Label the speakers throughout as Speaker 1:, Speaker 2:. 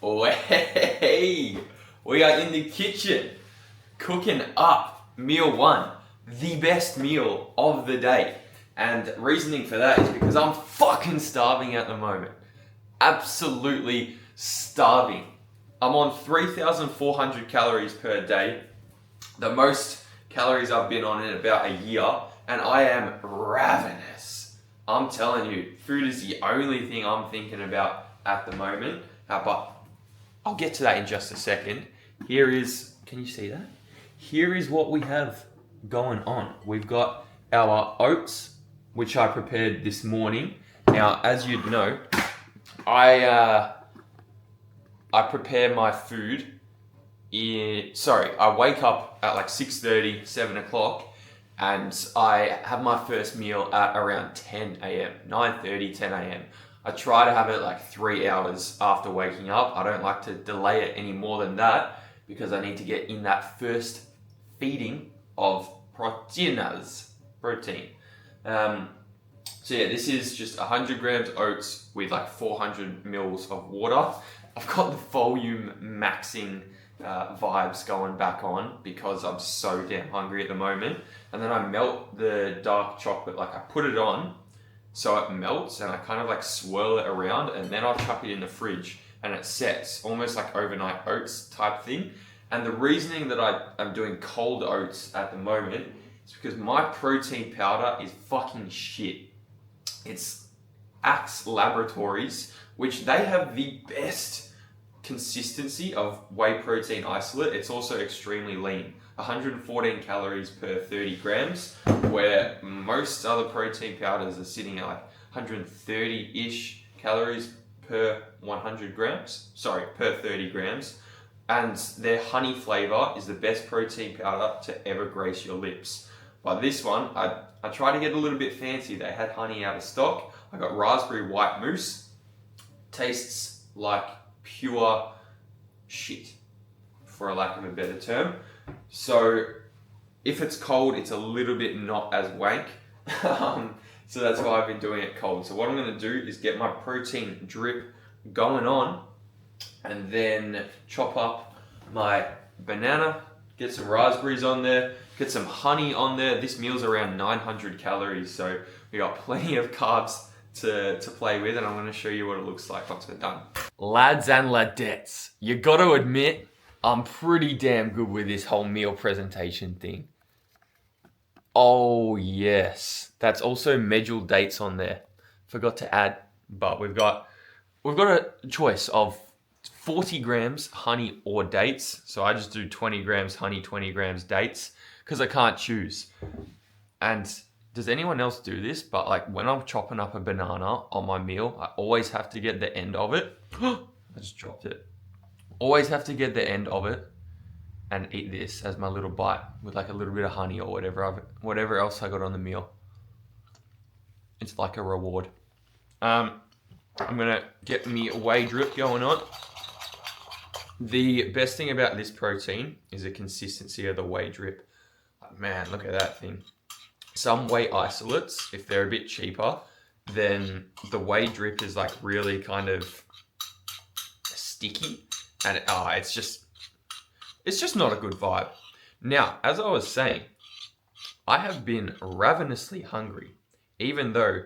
Speaker 1: Hey, we are in the kitchen cooking up meal one, the best meal of the day. And reasoning for that is because I'm fucking starving at the moment. Absolutely starving. I'm on 3,400 calories per day, the most calories I've been on in about a year, and I am ravenous. I'm telling you, food is the only thing I'm thinking about at the moment. But I'll get to that in just a second. Here is, can you see that? Here is what we have going on. We've got our oats, which I prepared this morning. Now, as you'd know, I prepare my food I wake up at like 6:30, 7 o'clock, and I have my first meal at around 10 a.m., 9:30, 10 a.m. I try to have it like 3 hours after waking up. I don't like to delay it any more than that because I need to get in that first feeding of protein. So yeah, this is just 100 grams oats with like 400 mils of water. I've got the volume maxing vibes going back on because I'm so damn hungry at the moment. And then I melt the dark chocolate, like I put it on so it melts and I kind of like swirl it around, and then I'll chuck it in the fridge and it sets, almost like overnight oats type thing. And the reasoning that I'm doing cold oats at the moment is because my protein powder is fucking shit. It's Axe Laboratories, which they have the best consistency of whey protein isolate. It's also extremely lean, 114 calories per 30 grams, where most other protein powders are sitting at like 130-ish calories per 100 grams, per 30 grams. And their honey flavor is the best protein powder to ever grace your lips. But this one, I tried to get a little bit fancy. They had honey out of stock. I got raspberry white mousse. Tastes like pure shit, for a lack of a better term. So if it's cold, it's a little bit not as wank. So that's why I've been doing it cold. So what I'm going to do is get my protein drip going on, and then chop up my banana, get some raspberries on there, get some honey on there. This meal's around 900 calories, so we got plenty of carbs to play with, and I'm going to show you what it looks like once we're done. Lads and ladettes, you got to admit, I'm pretty damn good with this whole meal presentation thing. Oh yes, that's also medjool dates on there. Forgot to add, but we've got a choice of 40 grams honey or dates. So I just do 20 grams honey, 20 grams dates, because I can't choose. And does anyone else do this? But like when I'm chopping up a banana on my meal, I always have to get the end of it. I just dropped it. Always have to get the end of it and eat this as my little bite with like a little bit of honey or whatever else I got on the meal. It's like a reward. I'm gonna get me a whey drip going on. The best thing about this protein is the consistency of the whey drip. Man, look at that thing. Some whey isolates, if they're a bit cheaper, then the whey drip is like really kind of sticky, and it's just not a good vibe. Now, as I was saying, I have been ravenously hungry, even though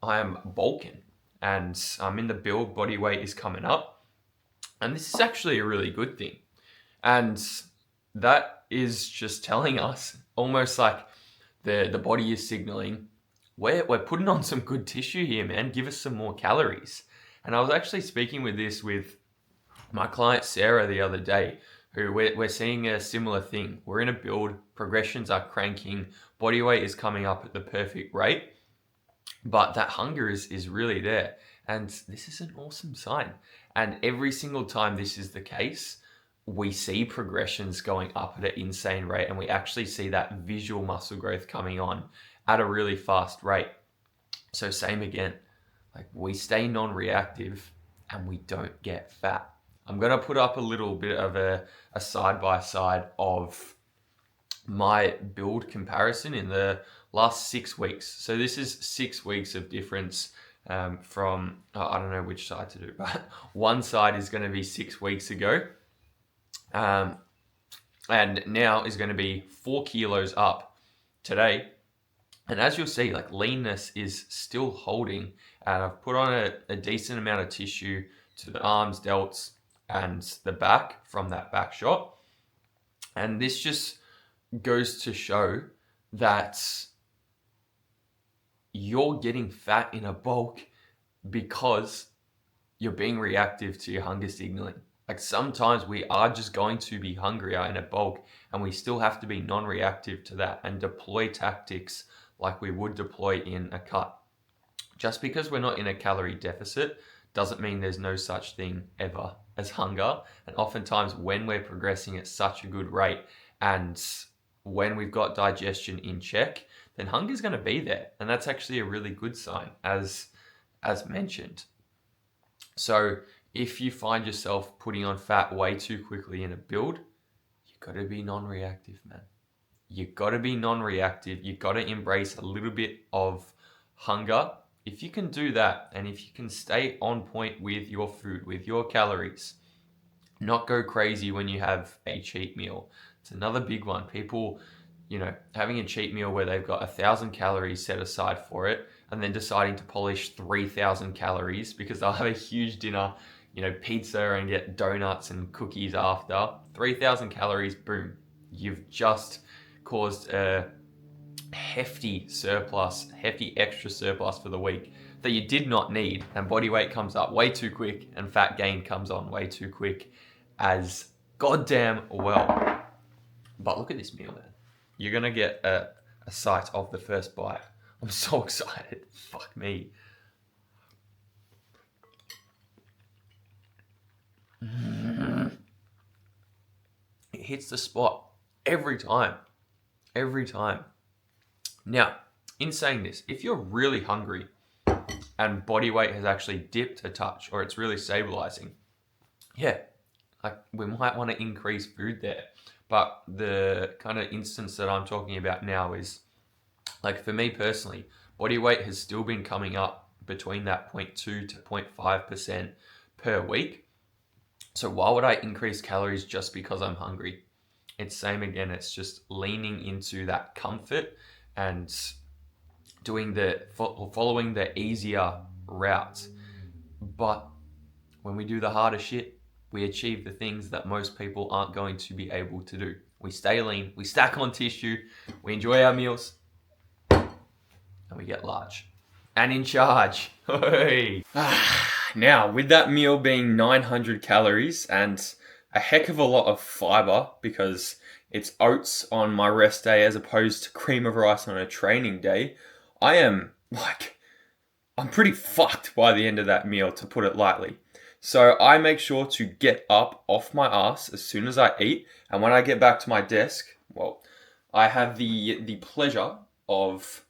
Speaker 1: I am bulking and I'm in the build, body weight is coming up. And this is actually a really good thing. And that is just telling us, almost like the body is signaling, we're putting on some good tissue here, man. Give us some more calories. And I was actually speaking with my client Sarah the other day, who we're seeing a similar thing. We're in a build, progressions are cranking, body weight is coming up at the perfect rate, but that hunger is really there. And this is an awesome sign. And every single time this is the case, we see progressions going up at an insane rate, and we actually see that visual muscle growth coming on at a really fast rate. So same again, like we stay non-reactive and we don't get fat. I'm going to put up a little bit of a side-by-side of my build comparison in the last 6 weeks. So this is 6 weeks of difference from, I don't know which side to do, but one side is going to be 6 weeks ago. And now is going to be 4 kilos up today. And as you'll see, like leanness is still holding, and I've put on a decent amount of tissue to the arms, delts, and the back from that back shot. And this just goes to show that you're getting fat in a bulk because you're being reactive to your hunger signaling. Like sometimes we are just going to be hungrier in a bulk, and we still have to be non-reactive to that and deploy tactics like we would deploy in a cut. Just because we're not in a calorie deficit doesn't mean there's no such thing ever as hunger. And oftentimes when we're progressing at such a good rate and when we've got digestion in check, then hunger is going to be there. And that's actually a really good sign, as mentioned. So if you find yourself putting on fat way too quickly in a build, you've got to be non-reactive, man. You've got to be non-reactive. You've got to embrace a little bit of hunger. If you can do that, and if you can stay on point with your food, with your calories, not go crazy when you have a cheat meal. It's another big one. People, having a cheat meal where they've got 1,000 calories set aside for it, and then deciding to polish 3,000 calories because they'll have a huge dinner, pizza, and get donuts and cookies after. 3,000 calories, boom. You've just caused a hefty extra surplus for the week that you did not need, and body weight comes up way too quick and fat gain comes on way too quick as goddamn well. But look at this meal, man. You're gonna get a sight of the first bite. I'm so excited. Fuck me. It hits the spot every time. Now, in saying this, if you're really hungry and body weight has actually dipped a touch or it's really stabilizing, we might want to increase food there. But the kind of instance that I'm talking about now is, like, for me personally, body weight has still been coming up between that 0.2 to 0.5% per week. So why would I increase calories just because I'm hungry? It's same again. It's just leaning into that comfort and following the easier route. But when we do the harder shit, we achieve the things that most people aren't going to be able to do. We stay lean, we stack on tissue, we enjoy our meals, and we get large. And in charge. Now, with that meal being 900 calories and a heck of a lot of fiber because it's oats on my rest day as opposed to cream of rice on a training day, I'm pretty fucked by the end of that meal, to put it lightly. So I make sure to get up off my ass as soon as I eat. And when I get back to my desk, well, I have the pleasure of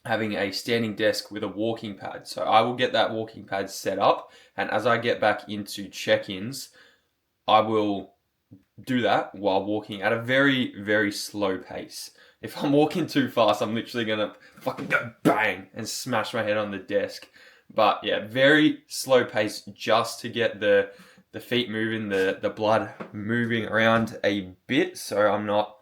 Speaker 1: having a standing desk with a walking pad. So I will get that walking pad set up. And as I get back into check-ins, I will do that while walking at a very, very slow pace. If I'm walking too fast, I'm literally going to fucking go bang and smash my head on the desk. But yeah, very slow pace just to get the feet moving, the blood moving around a bit so I'm not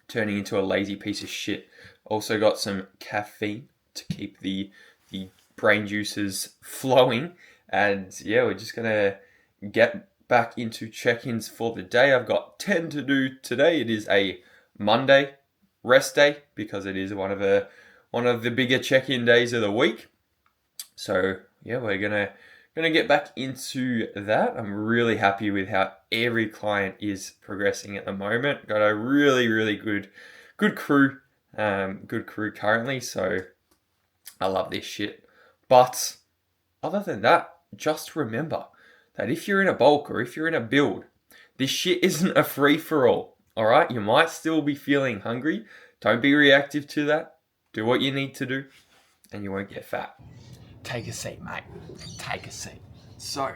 Speaker 1: turning into a lazy piece of shit. Also got some caffeine to keep the brain juices flowing. And yeah, we're just going to get back into check-ins for the day. I've got 10 to do today. It is a Monday rest day because it is one of the bigger check-in days of the week. So yeah, we're gonna get back into that. I'm really happy with how every client is progressing at the moment. Got a really, really good crew, currently. So I love this shit. But other than that, just remember that if you're in a bulk or if you're in a build, this shit isn't a free-for-all. All right, you might still be feeling hungry. Don't be reactive to that. Do what you need to do, and you won't get fat. Take a seat, mate. Take a seat. So,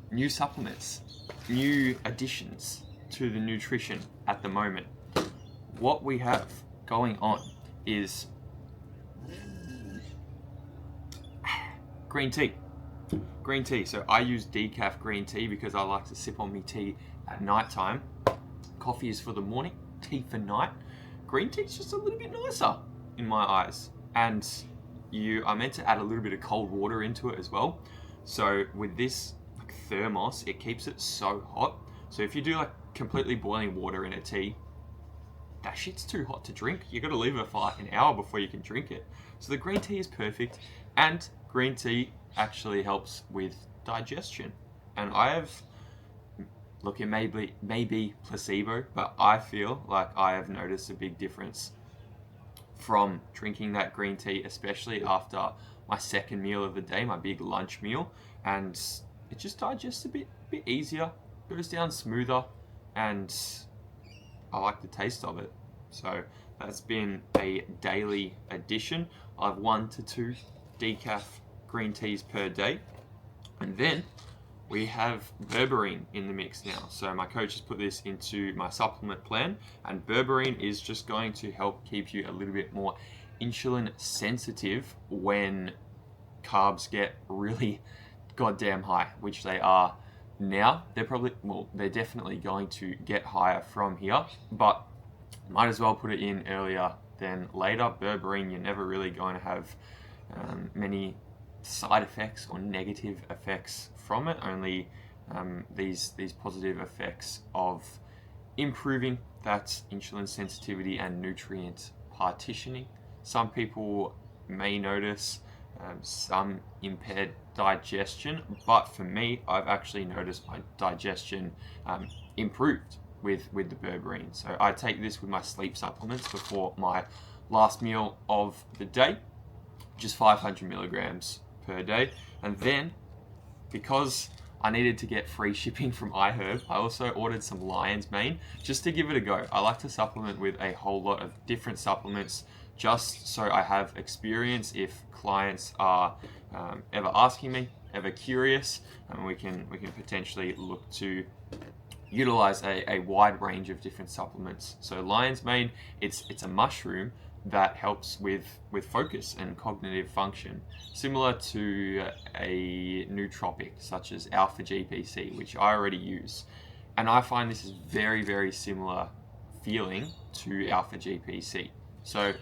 Speaker 1: new supplements, new additions to the nutrition at the moment. What we have going on is green tea. Green tea. So I use decaf green tea because I like to sip on me tea at night time. Coffee is for the morning, tea for night. Green tea is just a little bit nicer in my eyes. And you are meant to add a little bit of cold water into it as well. So with this like thermos, it keeps it so hot. So if you do like completely boiling water in a tea, that shit's too hot to drink. You got to leave it for like an hour before you can drink it. So the green tea is perfect, and green tea actually helps with digestion. And I have, look, it may be placebo, but I feel like I have noticed a big difference from drinking that green tea, especially after my second meal of the day, my big lunch meal, and it just digests a bit easier, goes down smoother, and I like the taste of it. So that's been a daily addition. I have 1 to 2 decaf green teas per day. And then we have berberine in the mix now. So my coach has put this into my supplement plan, and berberine is just going to help keep you a little bit more insulin sensitive when carbs get really goddamn high, which they are now. They're definitely going to get higher from here, but might as well put it in earlier than later. Berberine, you're never really going to have many side effects or negative effects from it, only these positive effects of improving that insulin sensitivity and nutrient partitioning. Some people may notice some impaired digestion, but for me, I've actually noticed my digestion improved with the berberine. So I take this with my sleep supplements before my last meal of the day, just 500 milligrams per day. And then, because I needed to get free shipping from iHerb, I also ordered some lion's mane just to give it a go. I like to supplement with a whole lot of different supplements just so I have experience if clients are ever asking me, ever curious, and we can potentially look to utilize a wide range of different supplements. So lion's mane, it's a mushroom that helps with focus and cognitive function, similar to a nootropic such as alpha GPC, which I already use. And I find this is very, very similar feeling to alpha GPC. So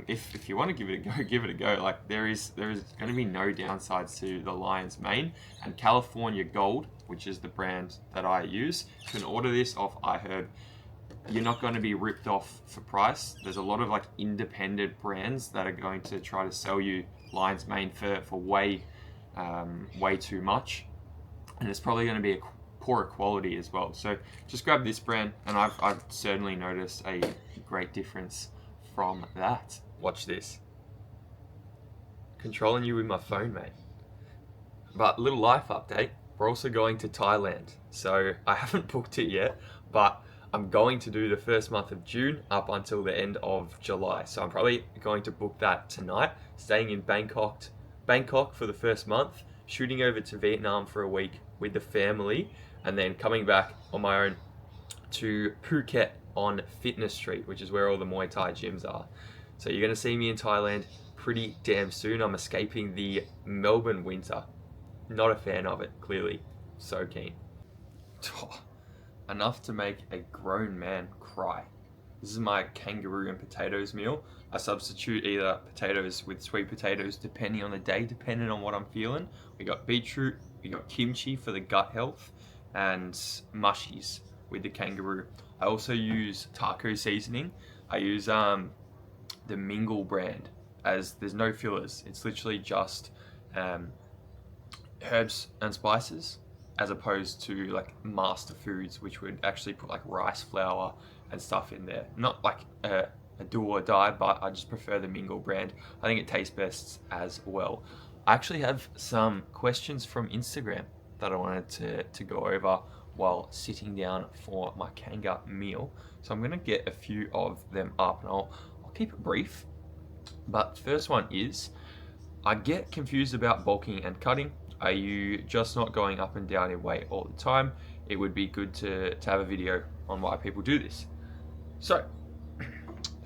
Speaker 1: if you want to give it a go, give it a go. Like there is going to be no downsides to the lion's mane. And California Gold, which is the brand that I use, you can order this off iHerb. You're not going to be ripped off for price. There's a lot of like independent brands that are going to try to sell you lion's mane for way too much, and it's probably going to be a poorer quality as well. So just grab this brand, and I've certainly noticed a great difference from that. Watch this. Controlling you with my phone, mate. But little life update. We're also going to Thailand. So I haven't booked it yet, but I'm going to do the first month of June up until the end of July. So I'm probably going to book that tonight, staying in Bangkok for the first month, shooting over to Vietnam for a week with the family, and then coming back on my own to Phuket on Fitness Street, which is where all the Muay Thai gyms are. So you're going to see me in Thailand pretty damn soon. I'm escaping the Melbourne winter. Not a fan of it, clearly. So keen. Enough to make a grown man cry. This is my kangaroo and potatoes meal. I substitute either potatoes with sweet potatoes depending on the day, depending on what I'm feeling. We got beetroot, we got kimchi for the gut health, and mushies with the kangaroo. I also use taco seasoning. I use the Mingle brand, as there's no fillers. It's literally just herbs and spices, as opposed to like Master Foods, which would actually put like rice flour and stuff in there. Not like a do or die, but I just prefer the Mingle brand. I think it tastes best as well. I actually have some questions from Instagram that I wanted to go over while sitting down for my kanga meal. So I'm gonna get a few of them up, and I'll keep it brief. But first one is, I get confused about bulking and cutting. Are you just not going up and down in weight all the time? It would be good to have a video on why people do this. So,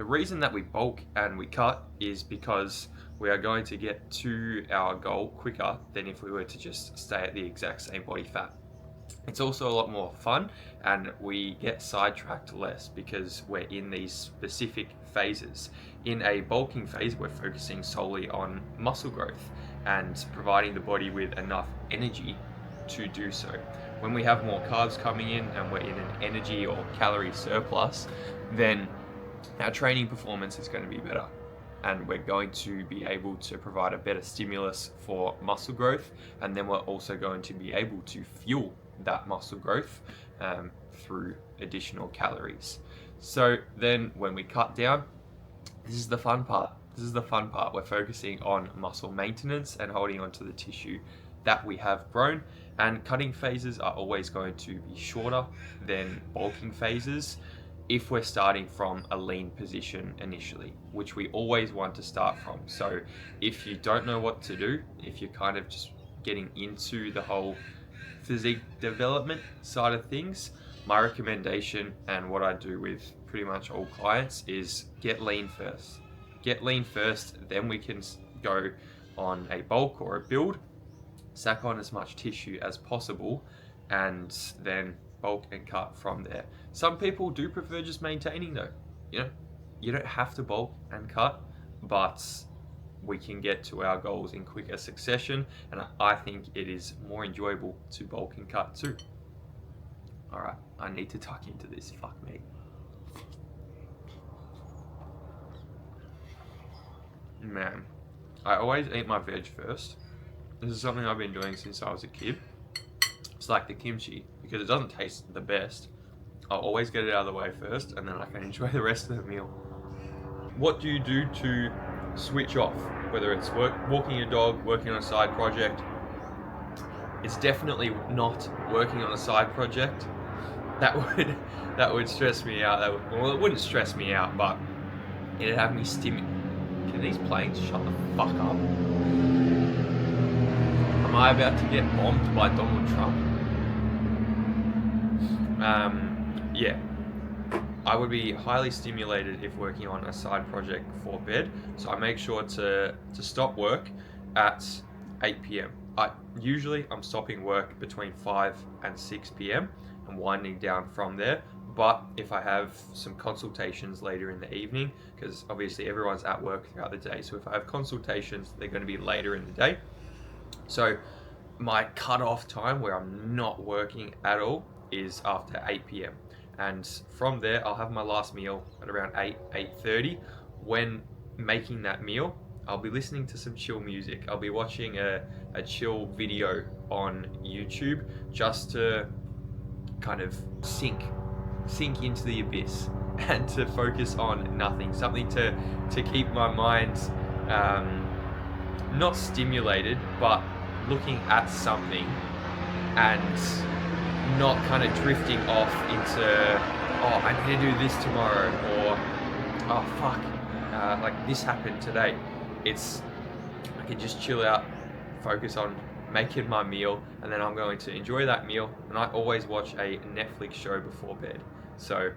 Speaker 1: The reason that we bulk and we cut is because we are going to get to our goal quicker than if we were to just stay at the exact same body fat. It's also a lot more fun, and we get sidetracked less because we're in these specific phases. In a bulking phase, we're focusing solely on muscle growth and providing the body with enough energy to do so. When we have more carbs coming in and we're in an energy or calorie surplus, then our training performance is going to be better, and we're going to be able to provide a better stimulus for muscle growth, and then we're also going to be able to fuel that muscle growth through additional calories. So then when we cut down, this is the fun part. We're focusing on muscle maintenance and holding onto the tissue that we have grown, and cutting phases are always going to be shorter than bulking phases if we're starting from a lean position initially, which we always want to start from. So if you don't know what to do, if you're kind of just getting into the whole physique development side of things, my recommendation and what I do with pretty much all clients is get lean first. Get lean first, then we can go on a bulk or a build, sack on as much tissue as possible, and then bulk and cut from there. Some people do prefer just maintaining though. You don't have to bulk and cut, but we can get to our goals in quicker succession, and I think it is more enjoyable to bulk and cut too. All right, I need to tuck into this, fuck me. Man, I always eat my veg first. This is something I've been doing since I was a kid. It's like the kimchi, because it doesn't taste the best. I'll always get it out of the way first, and then I can enjoy the rest of the meal. What do you do to switch off? Whether it's walking your dog, working on a side project. It's definitely not working on a side project. That would stress me out. Well, it wouldn't stress me out, but it'd have me Can these planes shut the fuck up? Am I about to get bombed by Donald Trump? Yeah. I would be highly stimulated if working on a side project before bed, so I make sure to stop work at 8 p.m. Usually I'm stopping work between 5 and 6 p.m. and winding down from there. But if I have some consultations later in the evening, because obviously everyone's at work throughout the day, so if I have consultations, they're going to be later in the day. So my cut-off time where I'm not working at all is after 8 p.m. And from there, I'll have my last meal at around 8:30. When making that meal, I'll be listening to some chill music. I'll be watching a chill video on YouTube just to kind of sink into the abyss and to focus on nothing. Something to keep my mind not stimulated, but looking at something and not kind of drifting off into, oh, I need to do this tomorrow, or, oh, fuck, like this happened today. I can just chill out, focus on making my meal, and then I'm going to enjoy that meal. And I always watch a Netflix show before bed. So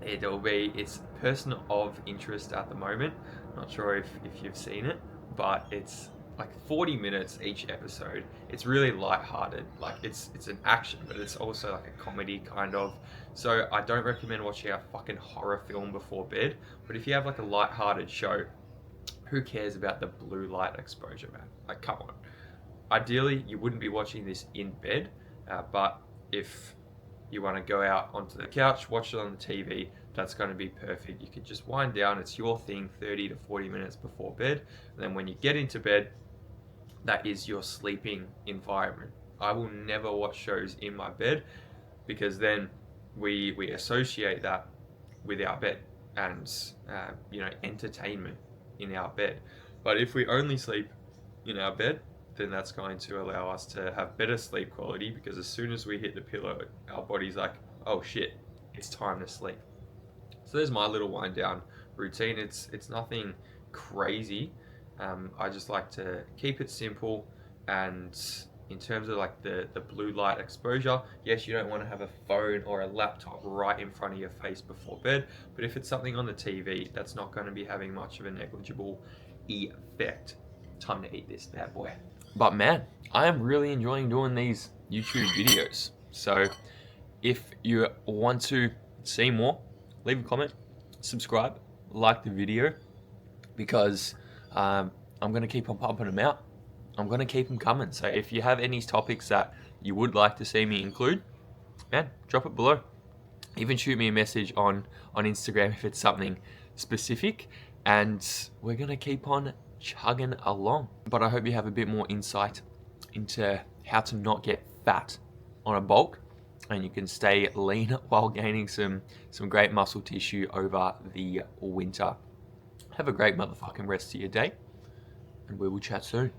Speaker 1: it's Person of Interest at the moment. Not sure if you've seen it, but it's like 40 minutes each episode. It's really lighthearted. Like it's an action, but it's also like a comedy kind of. So I don't recommend watching a fucking horror film before bed. But if you have like a lighthearted show, who cares about the blue light exposure, man? Like, come on. Ideally, you wouldn't be watching this in bed, but if you want to go out onto the couch, watch it on the TV, that's going to be perfect. You can just wind down. It's your thing 30 to 40 minutes before bed. And then when you get into bed, that is your sleeping environment. I will never watch shows in my bed, because then we associate that with our bed and entertainment in our bed. But if we only sleep in our bed, then that's going to allow us to have better sleep quality, because as soon as we hit the pillow, our body's like, oh shit, it's time to sleep. So there's my little wind down routine. It's nothing crazy. I just like to keep it simple and in terms of like the blue light exposure, yes, you don't want to have a phone or a laptop right in front of your face before bed, but if it's something on the TV, that's not going to be having much of a negligible effect. Time to eat this bad boy. But man, I am really enjoying doing these YouTube videos. So if you want to see more, leave a comment, subscribe, like the video, because I'm going to keep on pumping them out. I'm going to keep them coming. So if you have any topics that you would like to see me include, man, drop it below. Even shoot me a message on Instagram if it's something specific, and we're going to keep on chugging along. But I hope you have a bit more insight into how to not get fat on a bulk, and you can stay lean while gaining some great muscle tissue over the winter. Have a great motherfucking rest of your day, and we will chat soon.